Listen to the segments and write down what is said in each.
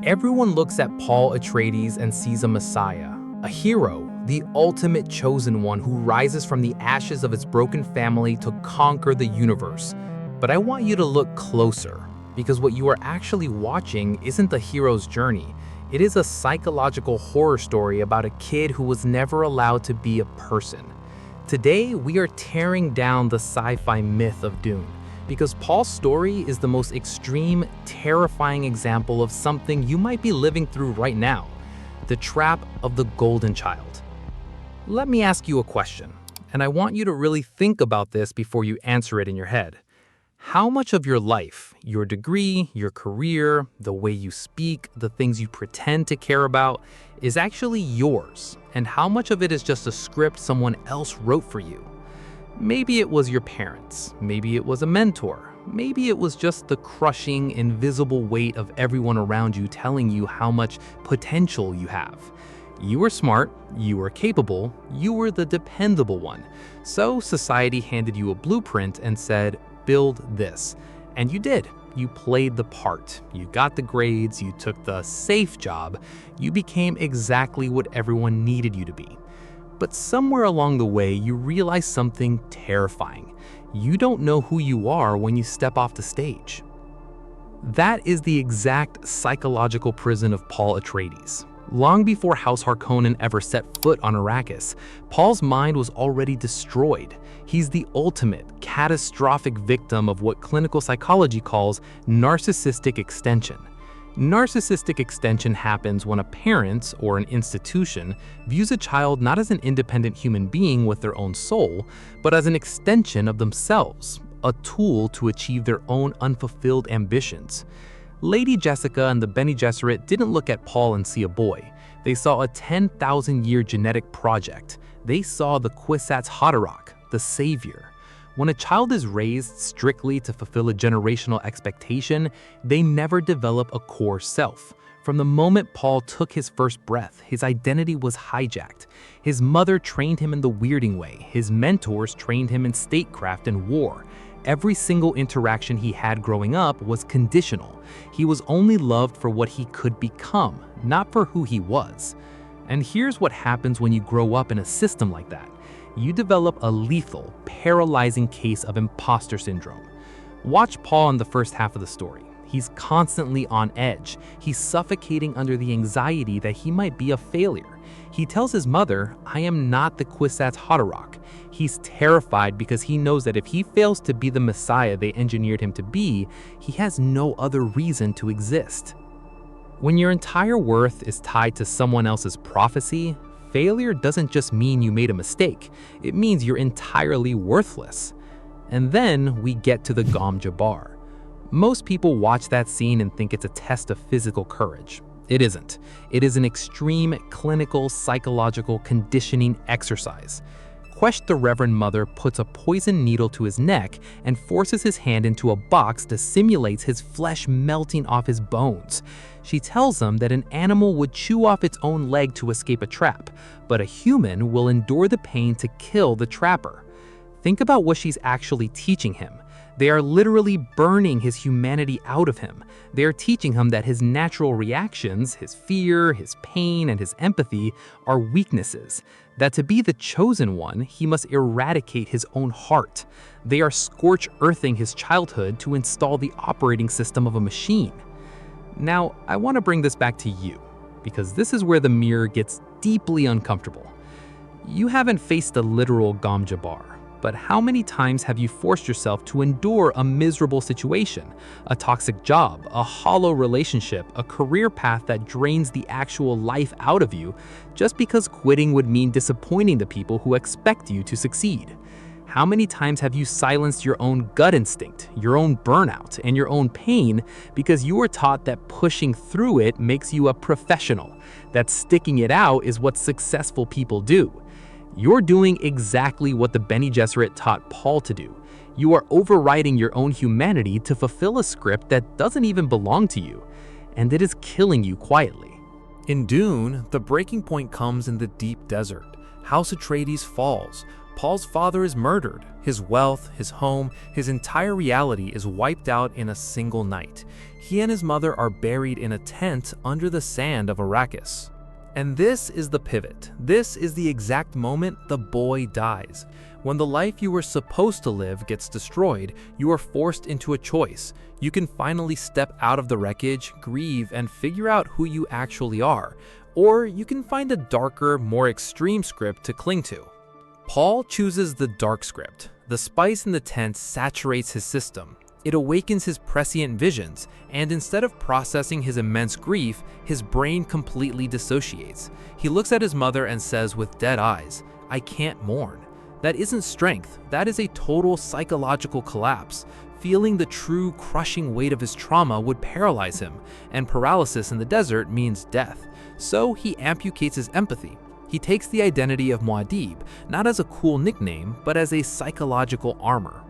Everyone looks at Paul Atreides and sees a messiah, a hero, the ultimate chosen one who rises from the ashes of its broken family to conquer the universe. But I want you to look closer, because what you are actually watching isn't the hero's journey. It is a psychological horror story about a kid who was never allowed to be a person. Today, we are tearing down the sci-fi myth of Dune, because Paul's story is the most extreme, terrifying example of something you might be living through right now: the trap of the golden child. Let me ask you a question, and I want you to really think about this before you answer it in your head. How much of your life, your degree, your career, the way you speak, the things you pretend to care about, is actually yours, and how much of it is just a script someone else wrote for you? Maybe it was your parents, maybe it was a mentor, maybe it was just the crushing, invisible weight of everyone around you telling you how much potential you have. You were smart, you were capable, you were the dependable one. So society handed you a blueprint and said, build this. And you did. You played the part. You got the grades, you took the safe job, you became exactly what everyone needed you to be. But somewhere along the way, you realize something terrifying. You don't know who you are when you step off the stage. That is the exact psychological prison of Paul Atreides. Long before House Harkonnen ever set foot on Arrakis, Paul's mind was already destroyed. He's the ultimate, catastrophic victim of what clinical psychology calls narcissistic extension. Narcissistic extension happens when a parent or an institution views a child not as an independent human being with their own soul, but as an extension of themselves, a tool to achieve their own unfulfilled ambitions. Lady Jessica and the Bene Gesserit didn't look at Paul and see a boy. They saw a 10,000-year genetic project. They saw the Kwisatz Haderach, the savior. When a child is raised strictly to fulfill a generational expectation, they never develop a core self. From the moment Paul took his first breath, his identity was hijacked. His mother trained him in the weirding way. His mentors trained him in statecraft and war. Every single interaction he had growing up was conditional. He was only loved for what he could become, not for who he was. And here's what happens when you grow up in a system like that. You develop a lethal, paralyzing case of imposter syndrome. Watch Paul in the first half of the story. He's constantly on edge. He's suffocating under the anxiety that he might be a failure. He tells his mother, "I am not the Kwisatz Haderach." He's terrified because he knows that if he fails to be the messiah they engineered him to be, he has no other reason to exist. When your entire worth is tied to someone else's prophecy, failure doesn't just mean you made a mistake. It means you're entirely worthless. And then we get to the Gom Jabbar. Most people watch that scene and think it's a test of physical courage. It isn't. It is an extreme clinical psychological conditioning exercise. Queshed the Reverend Mother puts a poison needle to his neck and forces his hand into a box that simulates his flesh melting off his bones. She tells him that an animal would chew off its own leg to escape a trap, but a human will endure the pain to kill the trapper. Think about what she's actually teaching him. They are literally burning his humanity out of him. They are teaching him that his natural reactions, his fear, his pain, and his empathy are weaknesses. That to be the chosen one, he must eradicate his own heart. They are scorch-earthing his childhood to install the operating system of a machine. Now, I want to bring this back to you, because this is where the mirror gets deeply uncomfortable. You haven't faced the literal Gom Jabbar. But how many times have you forced yourself to endure a miserable situation, a toxic job, a hollow relationship, a career path that drains the actual life out of you, just because quitting would mean disappointing the people who expect you to succeed? How many times have you silenced your own gut instinct, your own burnout, and your own pain because you were taught that pushing through it makes you a professional, that sticking it out is what successful people do? You're doing exactly what the Bene Gesserit taught Paul to do. You are overriding your own humanity to fulfill a script that doesn't even belong to you, and it is killing you quietly. In Dune, the breaking point comes in the deep desert. House Atreides falls. Paul's father is murdered. His wealth, his home, his entire reality is wiped out in a single night. He and his mother are buried in a tent under the sand of Arrakis. And this is the pivot. This is the exact moment the boy dies. When the life you were supposed to live gets destroyed, you are forced into a choice. You can finally step out of the wreckage, grieve, and figure out who you actually are. Or you can find a darker, more extreme script to cling to. Paul chooses the dark script. The spice in the tent saturates his system. It awakens his prescient visions, and instead of processing his immense grief, his brain completely dissociates. He looks at his mother and says with dead eyes, "I can't mourn." That isn't strength, that is a total psychological collapse. Feeling the true crushing weight of his trauma would paralyze him, and paralysis in the desert means death. So he amputates his empathy. He takes the identity of Muad'Dib, not as a cool nickname, but as a psychological armor.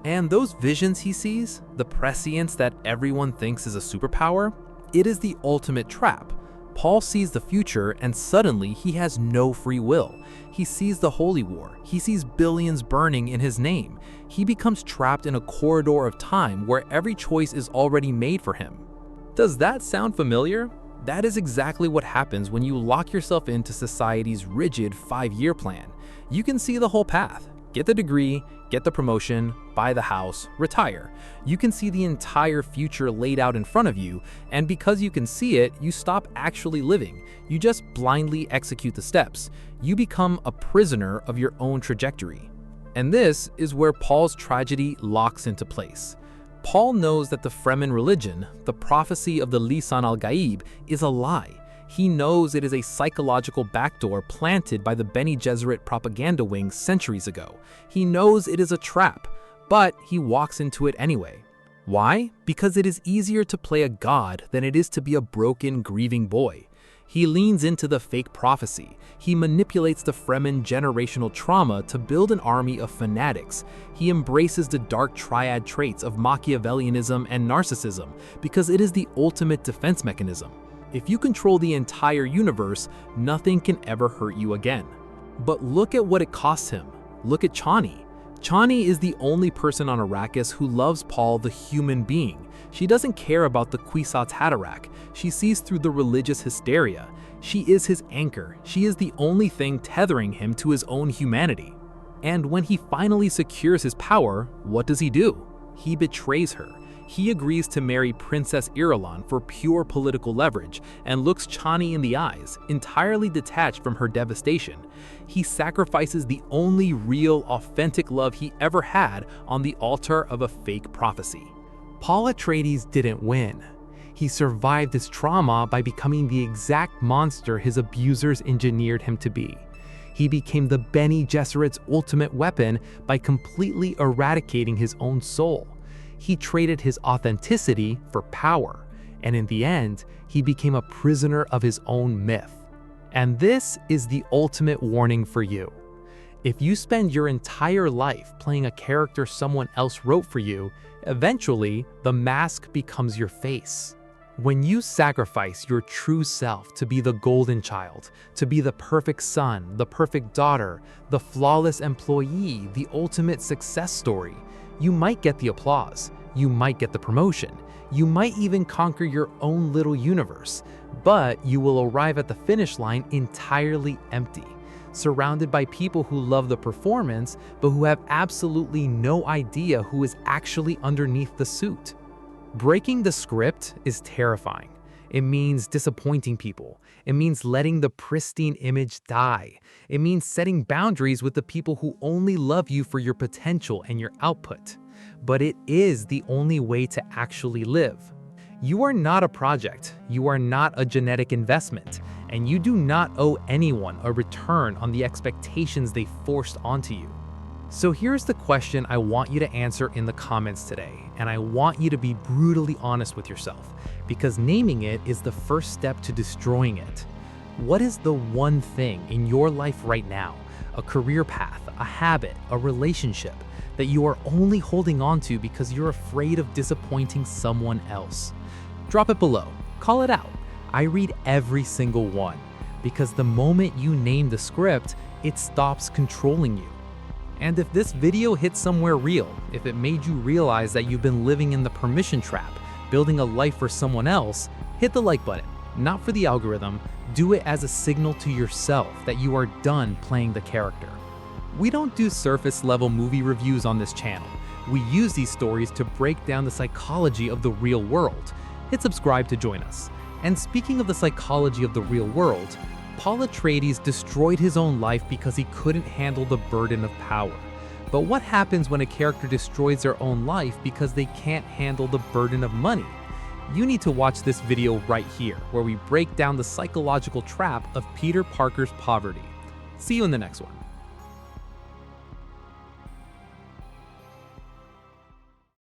And those visions he sees, the prescience that everyone thinks is a superpower, it is the ultimate trap. Paul sees the future and suddenly he has no free will. He sees the Holy War. He sees billions burning in his name. He becomes trapped in a corridor of time where every choice is already made for him. Does that sound familiar? That is exactly what happens when you lock yourself into society's rigid 5-year plan. You can see the whole path. Get the degree, get the promotion, buy the house, retire. You can see the entire future laid out in front of you, and because you can see it, you stop actually living. You just blindly execute the steps. You become a prisoner of your own trajectory. And this is where Paul's tragedy locks into place. Paul knows that the Fremen religion, the prophecy of the Lisan al-Gaib, is a lie. He knows it is a psychological backdoor planted by the Bene Gesserit propaganda wing centuries ago. He knows it is a trap, but he walks into it anyway. Why? Because it is easier to play a god than it is to be a broken, grieving boy. He leans into the fake prophecy. He manipulates the Fremen generational trauma to build an army of fanatics. He embraces the Dark Triad traits of Machiavellianism and narcissism because it is the ultimate defense mechanism. If you control the entire universe, nothing can ever hurt you again. But look at what it costs him. Look at Chani. Chani is the only person on Arrakis who loves Paul the human being. She doesn't care about the Kwisatz Haderach. She sees through the religious hysteria. She is his anchor. She is the only thing tethering him to his own humanity. And when he finally secures his power, what does he do? He betrays her. He agrees to marry Princess Irulan for pure political leverage and looks Chani in the eyes, entirely detached from her devastation. He sacrifices the only real, authentic love he ever had on the altar of a fake prophecy. Paul Atreides didn't win. He survived his trauma by becoming the exact monster his abusers engineered him to be. He became the Bene Gesserit's ultimate weapon by completely eradicating his own soul. He traded his authenticity for power, and in the end, he became a prisoner of his own myth. And this is the ultimate warning for you. If you spend your entire life playing a character someone else wrote for you, eventually the mask becomes your face. When you sacrifice your true self to be the golden child, to be the perfect son, the perfect daughter, the flawless employee, the ultimate success story, you might get the applause, you might get the promotion, you might even conquer your own little universe, but you will arrive at the finish line entirely empty, surrounded by people who love the performance, but who have absolutely no idea who is actually underneath the suit. Breaking the script is terrifying. It means disappointing people. It means letting the pristine image die. It means setting boundaries with the people who only love you for your potential and your output. But it is the only way to actually live. You are not a project. You are not a genetic investment. And you do not owe anyone a return on the expectations they forced onto you. So here's the question I want you to answer in the comments today, and I want you to be brutally honest with yourself, because naming it is the first step to destroying it. What is the one thing in your life right now, a career path, a habit, a relationship, that you are only holding on to because you're afraid of disappointing someone else? Drop it below. Call it out. I read every single one, because the moment you name the script, it stops controlling you. And if this video hit somewhere real, if it made you realize that you've been living in the permission trap, building a life for someone else, hit the like button. Not for the algorithm, do it as a signal to yourself that you are done playing the character. We don't do surface level movie reviews on this channel. We use these stories to break down the psychology of the real world. Hit subscribe to join us. And speaking of the psychology of the real world, Paul Atreides destroyed his own life because he couldn't handle the burden of power. But what happens when a character destroys their own life because they can't handle the burden of money? You need to watch this video right here, where we break down the psychological trap of Peter Parker's poverty. See you in the next one.